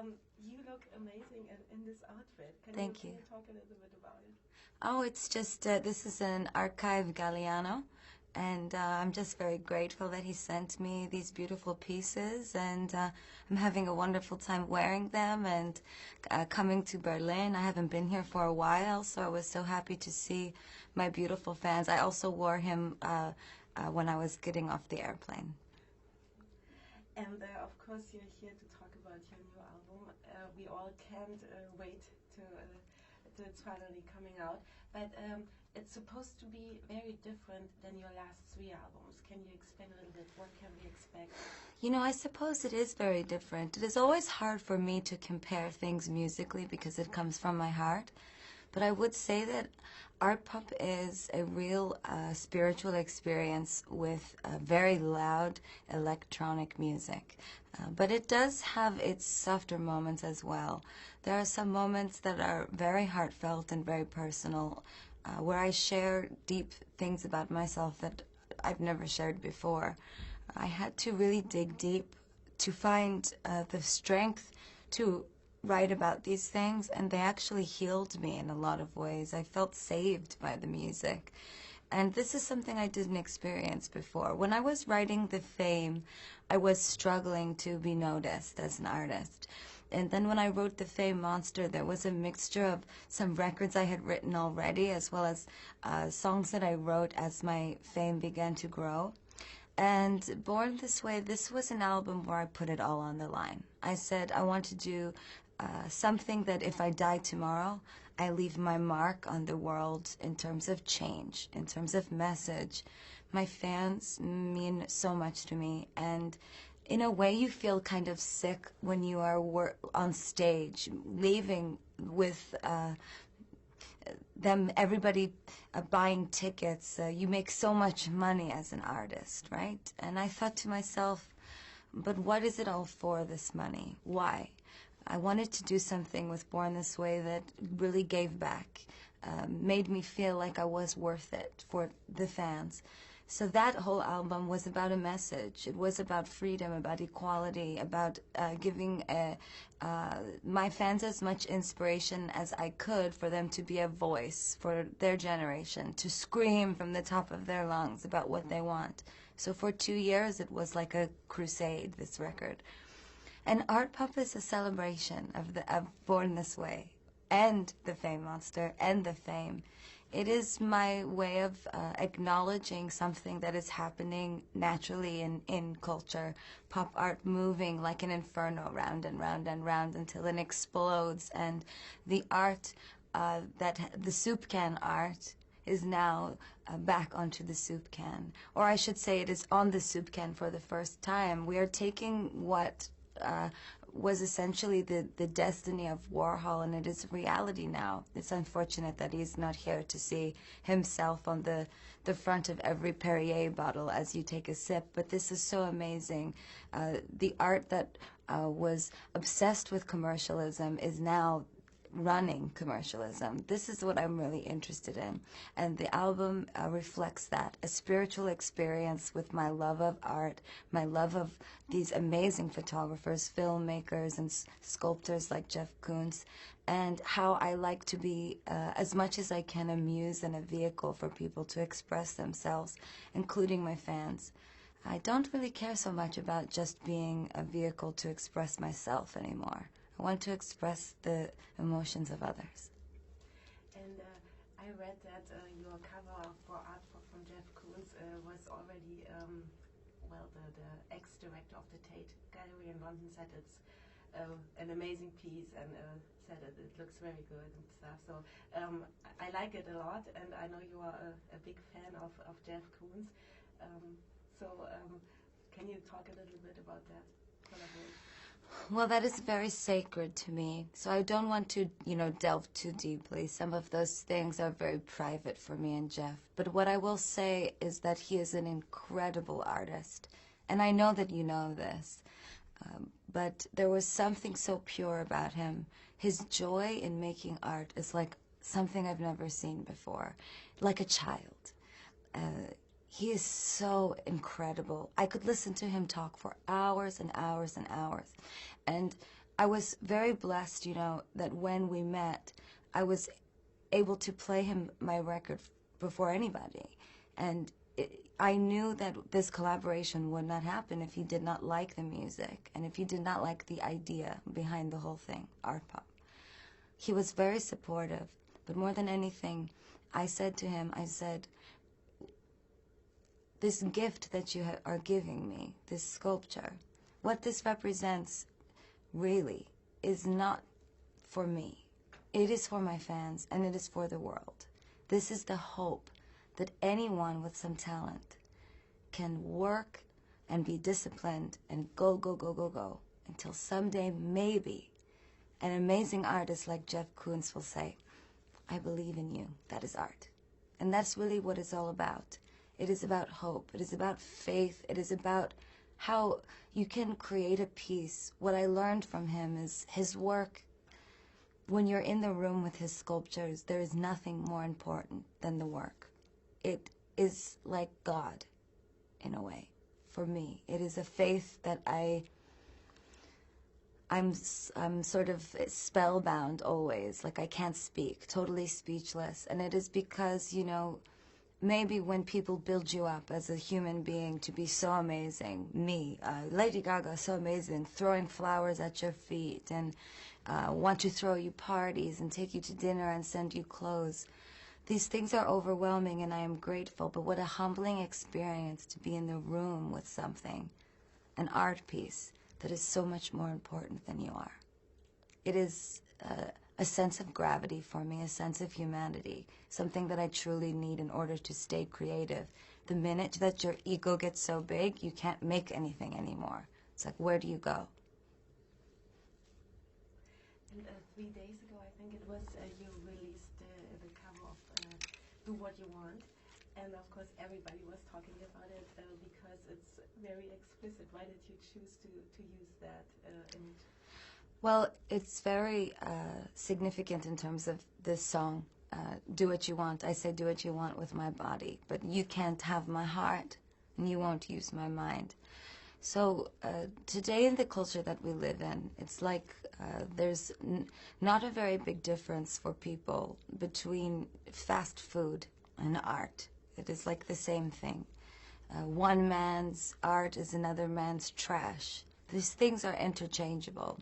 you look amazing in this outfit. Thank Can you. you talk a little bit about it? Oh, it's just, this is an Archive Galliano, and I'm just very grateful that he sent me these beautiful pieces, and I'm having a wonderful time wearing them and coming to Berlin. I haven't been here for a while, so I was so happy to see my beautiful fans. I also wore him when I was getting off the airplane. And of course, you're here to talk about your new album. We all can't wait to it's finally coming out. But it's supposed to be very different than your last 3 albums. Can you explain a little bit? What can we expect? You know, I suppose it is very different. It is always hard for me to compare things musically because it comes from my heart. But I would say that art pop is a real spiritual experience with very loud electronic music. But it does have its softer moments as well. There are some moments that are very heartfelt and very personal, where I share deep things about myself that I've never shared before. I had to really dig deep to find the strength to write about these things, and they actually healed me in a lot of ways. I felt saved by the music. And this is something I didn't experience before. When I was writing The Fame, I was struggling to be noticed as an artist. And then when I wrote The Fame Monster, there was a mixture of some records I had written already, as well as songs that I wrote as my fame began to grow. And Born This Way, this was an album where I put it all on the line. I said I want to do something that if I die tomorrow, I leave my mark on the world in terms of change, in terms of message. My fans mean so much to me, and in a way you feel kind of sick when you are on stage, leaving with them, everybody buying tickets. You make so much money as an artist, right? And I thought to myself, but what is it all for, this money? Why? I wanted to do something with Born This Way that really gave back, made me feel like I was worth it for the fans. So that whole album was about a message. It was about freedom, about equality, about giving my fans as much inspiration as I could for them to be a voice for their generation, to scream from the top of their lungs about what they want. So for 2 years, it was like a crusade, this record. And art pop is a celebration of Born This Way and The Fame Monster and The Fame. It is my way of acknowledging something that is happening naturally in culture. Pop art moving like an inferno, round and round and round until it explodes. And the art, the soup can art, is now back onto the soup can. Or I should say it is on the soup can for the first time. We are taking what was essentially the destiny of Warhol, and it is reality now. It's unfortunate that he's not here to see himself on the front of every Perrier bottle as you take a sip, but this is so amazing. The art that was obsessed with commercialism is now running commercialism. This is what I'm really interested in. And the album reflects that, a spiritual experience with my love of art, my love of these amazing photographers, filmmakers, and sculptors like Jeff Koons, and how I like to be, as much as I can, a muse and a vehicle for people to express themselves, including my fans. I don't really care so much about just being a vehicle to express myself anymore. I want to express the emotions of others. And I read that your cover for art from Jeff Koons was already, the ex-director of the Tate Gallery in London said it's an amazing piece, and said it looks very good and stuff. So I like it a lot, and I know you are a big fan of Jeff Koons. Can you talk a little bit about that collaboration? Well, that is very sacred to me, so I don't want to, delve too deeply. Some of those things are very private for me and Jeff. But what I will say is that he is an incredible artist, and I know that you know this. But there was something so pure about him. His joy in making art is like something I've never seen before, like a child. He is so incredible. I could listen to him talk for hours and hours and hours. And I was very blessed, you know, that when we met, I was able to play him my record before anybody. And I knew that this collaboration would not happen if he did not like the music and if he did not like the idea behind the whole thing, art pop. He was very supportive, but more than anything, I said to him, I said, this gift that you are giving me, this sculpture, what this represents really is not for me. It is for my fans and it is for the world. This is the hope that anyone with some talent can work and be disciplined and go, go, go, go, go until someday maybe an amazing artist like Jeff Koons will say, I believe in you. That is art. And that's really what it's all about. It is about hope. It is about faith. It is about how you can create a piece. What I learned from him is his work, when you're in the room with his sculptures, there is nothing more important than the work. It is like God, in a way, for me. It is a faith that I'm sort of spellbound always, like I can't speak, totally speechless. And it is because, you know, maybe when people build you up as a human being to be so amazing, me, Lady Gaga, so amazing, throwing flowers at your feet and want to throw you parties and take you to dinner and send you clothes. These things are overwhelming and I am grateful, but what a humbling experience to be in the room with something, an art piece that is so much more important than you are. It is a sense of gravity for me, a sense of humanity, something that I truly need in order to stay creative. The minute that your ego gets so big, you can't make anything anymore. It's like, where do you go? And 3 days ago, I think it was, you released the cover of Do What You Want. And of course, everybody was talking about it because it's very explicit. Why did you choose to use that image? Well, it's very significant in terms of this song, Do What You Want. I say do what you want with my body, but you can't have my heart and you won't use my mind. So today in the culture that we live in, it's like there's not a very big difference for people between fast food and art. It is like the same thing. One man's art is another man's trash. These things are interchangeable.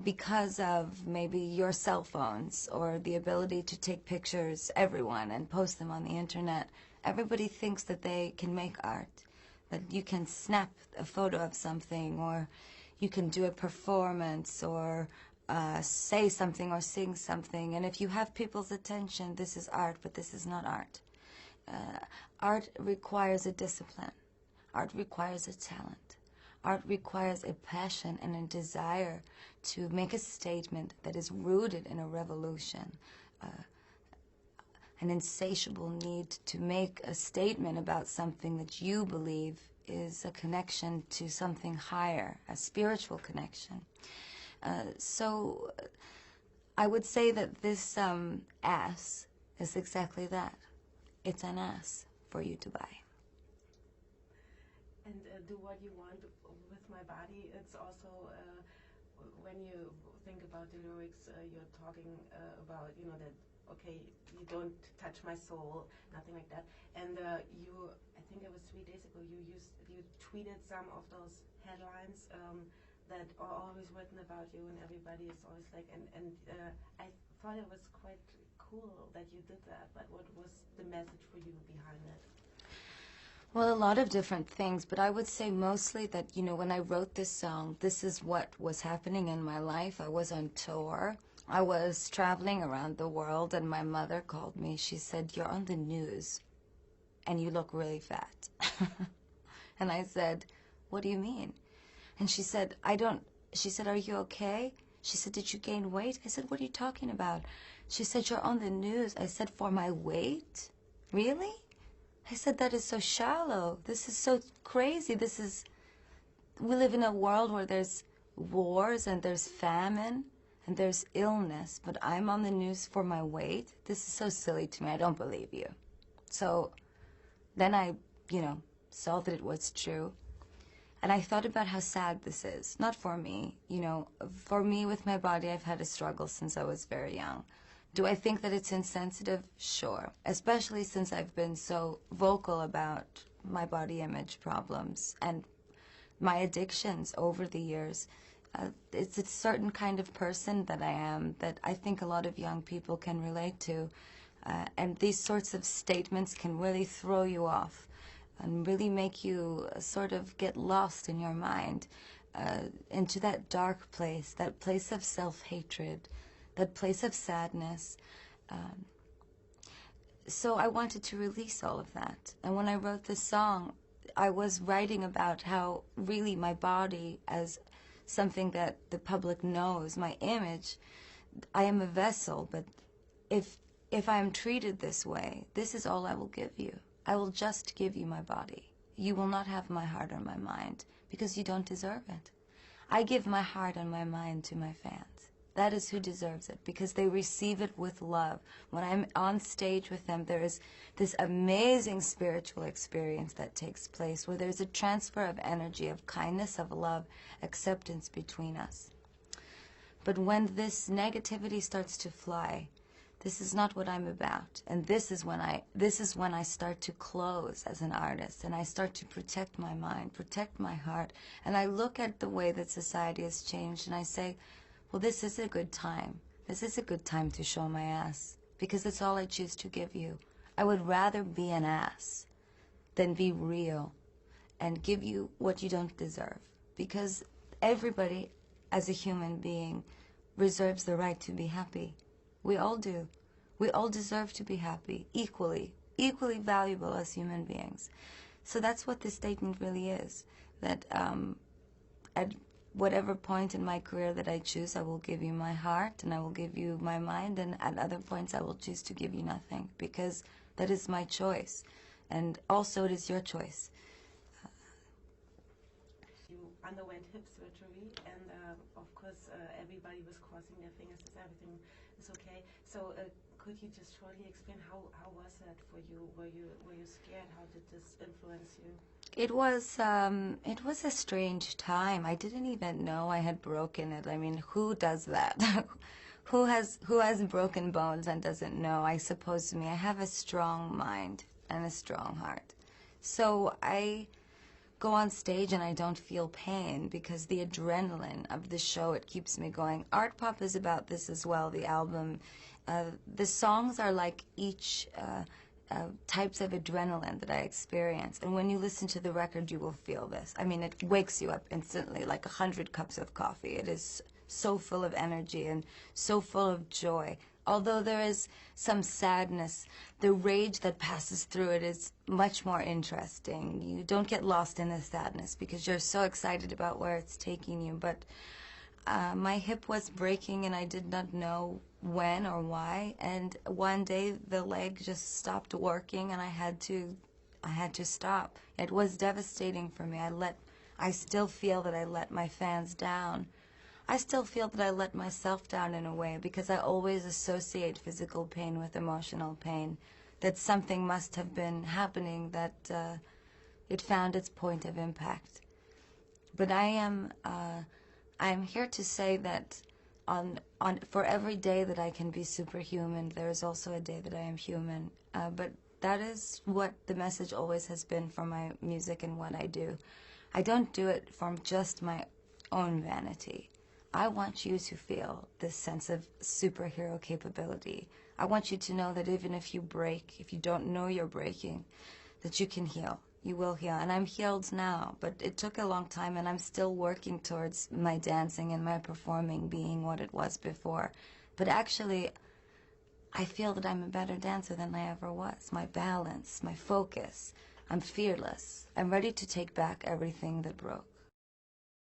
Because of maybe your cell phones or the ability to take pictures, everyone, and post them on the internet, everybody thinks that they can make art, that you can snap a photo of something, or you can do a performance, or say something or sing something, and if you have people's attention, this is art, but this is not art. Art requires a discipline. Art requires a talent. Art requires a passion and a desire to make a statement that is rooted in a revolution, an insatiable need to make a statement about something that you believe is a connection to something higher, a spiritual connection. So I would say that this ass is exactly that. It's an ass for you to buy. And Do What You Want with my body, it's also, when you think about the lyrics, you're talking about, you know, that, okay, you don't touch my soul, nothing like that. And you, I think it was 3 days ago, you tweeted some of those headlines that are always written about you, and everybody is always like, and I thought it was quite cool that you did that, but what was the message for you behind it? Well, a lot of different things, but I would say mostly that, you know, when I wrote this song, this is what was happening in my life. I was on tour. I was traveling around the world, and my mother called me. She said, "You're on the news, and you look really fat." And I said, "What do you mean?" And she said, she said, "Are you okay?" She said, "Did you gain weight?" I said, "What are you talking about?" She said, "You're on the news." I said, "For my weight? Really?" I said, "That is so shallow. This is so crazy. We live in a world where there's wars and there's famine and there's illness, but I'm on the news for my weight? This is so silly to me. I don't believe you." So then I, you know, saw that it was true. And I thought about how sad this is. Not for me, you know. For me, with my body, I've had a struggle since I was very young. Do I think that it's insensitive? Sure. Especially since I've been so vocal about my body image problems and my addictions over the years. It's a certain kind of person that I am that I think a lot of young people can relate to. And these sorts of statements can really throw you off and really make you sort of get lost in your mind into that dark place, that place of self-hatred, that place of sadness. So I wanted to release all of that. And when I wrote this song, I was writing about how really my body, as something that the public knows, my image, I am a vessel, but if I am treated this way, this is all I will give you. I will just give you my body. You will not have my heart or my mind, because you don't deserve it. I give my heart and my mind to my fans. That is who deserves it, because they receive it with love. When I'm on stage with them, there is this amazing spiritual experience that takes place, where there's a transfer of energy, of kindness, of love, acceptance between us. But when this negativity starts to fly, this is not what I'm about. And this is when I start to close as an artist, and I start to protect my mind, protect my heart. And I look at the way that society has changed, and I say, well, this is a good time. This is a good time to show my ass, because it's all I choose to give you. I would rather be an ass than be real and give you what you don't deserve, because everybody, as a human being, reserves the right to be happy. We all do. We all deserve to be happy, equally valuable as human beings. So that's what this statement really is, that at whatever point in my career that I choose, I will give you my heart and I will give you my mind, and at other points I will choose to give you nothing, because that is my choice. And also it is your choice. You underwent hip surgery, and of course everybody was crossing their fingers that everything is okay. So could you just shortly explain how was that for you? Were you scared? How did this influence you? It was a strange time. I didn't even know I had broken it. I mean, who does that? who has broken bones and doesn't know? I suppose me. I have a strong mind and a strong heart. So I go on stage and I don't feel pain, because the adrenaline of the show, it keeps me going. Art Pop is about this as well, the album. The songs are like each types of adrenaline that I experience. And when you listen to the record, you will feel this. I mean, it wakes you up instantly, like 100 cups of coffee. It is so full of energy and so full of joy. Although there is some sadness, the rage that passes through it is much more interesting. You don't get lost in the sadness because you're so excited about where it's taking you. But my hip was breaking and I did not know when or why. And one day the leg just stopped working and I had to stop. It was devastating for me. I still feel that I let my fans down. I still feel that I let myself down in a way, because I always associate physical pain with emotional pain, that something must have been happening, that it found its point of impact. But I am here to say that for every day that I can be superhuman, there is also a day that I am human. But that is what the message always has been for my music and what I do. I don't do it from just my own vanity. I want you to feel this sense of superhero capability. I want you to know that even if you break, if you don't know you're breaking, that you can heal. You will heal. And I'm healed now, but it took a long time, and I'm still working towards my dancing and my performing being what it was before. But actually, I feel that I'm a better dancer than I ever was. My balance, my focus, I'm fearless. I'm ready to take back everything that broke.